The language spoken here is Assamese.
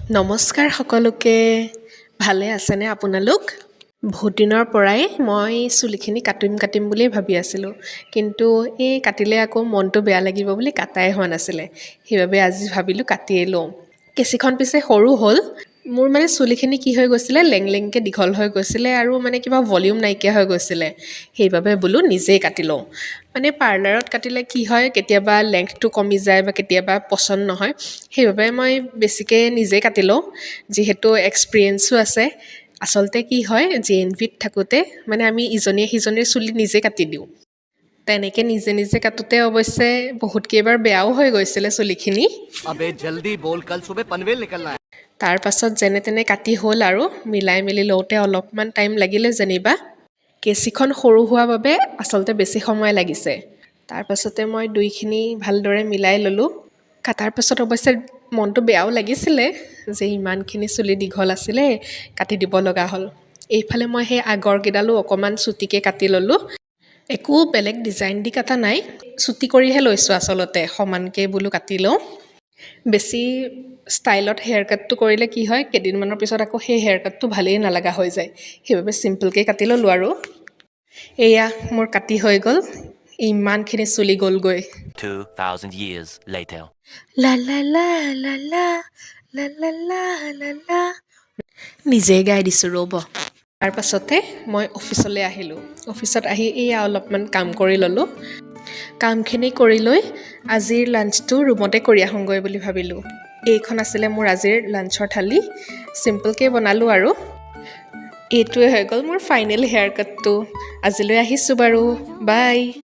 নমস্কাৰ সকলোকে ভালে আছেনে আপোনালোক বহুত দিনৰ পৰাই মই চুলিখিনি কাটিম বুলিয়ে ভাবি আছিলোঁ কিন্তু এই কাটিলে আকৌ মনটো বেয়া লাগিব বুলি কাটাই হোৱা নাছিলে সেইবাবে আজি ভাবিলোঁ কাটিয়ে লওঁ কেঁচিখন পিছে সৰু হ'ল মোৰ মানে চুলিখিনি কি হৈ গৈছিলে লেংলেংকৈ দীঘল হৈ গৈছিলে আৰু মানে কিবা ভলিউম নাইকিয়া হৈ গৈছিলে সেইবাবে বোলো নিজেই কাটি লওঁ মানে পাৰ্লাৰত কাটিলে কি হয় কেতিয়াবা লেংথটো কমি যায় বা কেতিয়াবা পচন্দ নহয় সেইবাবে মই বেছিকৈ নিজেই কাটি লওঁ যিহেতু এক্সপিৰিয়েঞ্চো আছে আচলতে কি হয় জেএনভিত থাকোঁতে মানে আমি ইজনীয়ে সিজনীৰ চুলি নিজে কাটি দিওঁ তেনেকৈ নিজে কাটোতে অৱশ্যে বহুত কেইবাৰ বেয়াও হৈ গৈছিলে চুলিখিনি अबे जल्दी बोल कल सुबह पनवेल निकलना है তাৰ পাছত যেনে তেনে কাটি হ'ল আৰু মিলাই মেলি লওঁতে অলপমান টাইম লাগিলে যেনিবা কেঁচিখন সৰু হোৱা বাবে আচলতে বেছি সময় লাগিছে তাৰ পাছতে মই দুইখিনি ভালদৰে মিলাই ল'লোঁ কাটাৰ পাছত অৱশ্যে মনটো বেয়াও লাগিছিলে যে ইমানখিনি চুলি দীঘল আছিলে কাটি দিব লগা হ'ল এইফালে মই সেই আগৰ কেইডালো অকণমান চুটিকৈ কাটি ল'লোঁ একো বেলেগ ডিজাইন দি কটা নাই চুটি কৰিহে লৈছোঁ আচলতে সমানকৈ বোলো কাটি লওঁ বেছি ষ্টাইলত হেয়াৰ কাটটো কৰিলে কি হয় কেইদিনমানৰ পিছত আকৌ সেই হেয়াৰ কাটটো ভালেই নালাগা হৈ যায় সেইবাবে চিম্পলকৈ কাটি ল'লোঁ আৰু এয়া মোৰ কাটি হৈ গ'ল ইমানখিনি চুলি গ'লগৈ 2,000 years later. লা লা লা লা লা লা লা লা লা লা নিজেই গাই দিছোঁ ৰ'ব তাৰ পাছতে মই অফিচলৈ আহিলোঁ অফিচত আহি এয়া অলপমান কাম কৰি ল'লোঁ কামখিনি কৰি লৈ আজিৰ লাঞ্চটো ৰুমতে কৰি আহোঁগৈ বুলি ভাবিলোঁ এইখন আছিলে মোৰ আজিৰ লাঞ্চৰ থালি চিম্পলকৈ বনালোঁ আৰু এইটোৱে হৈ গ'ল মোৰ ফাইনেল হেয়াৰ কাটটো আজিলৈ আহিছোঁ বাৰু বাই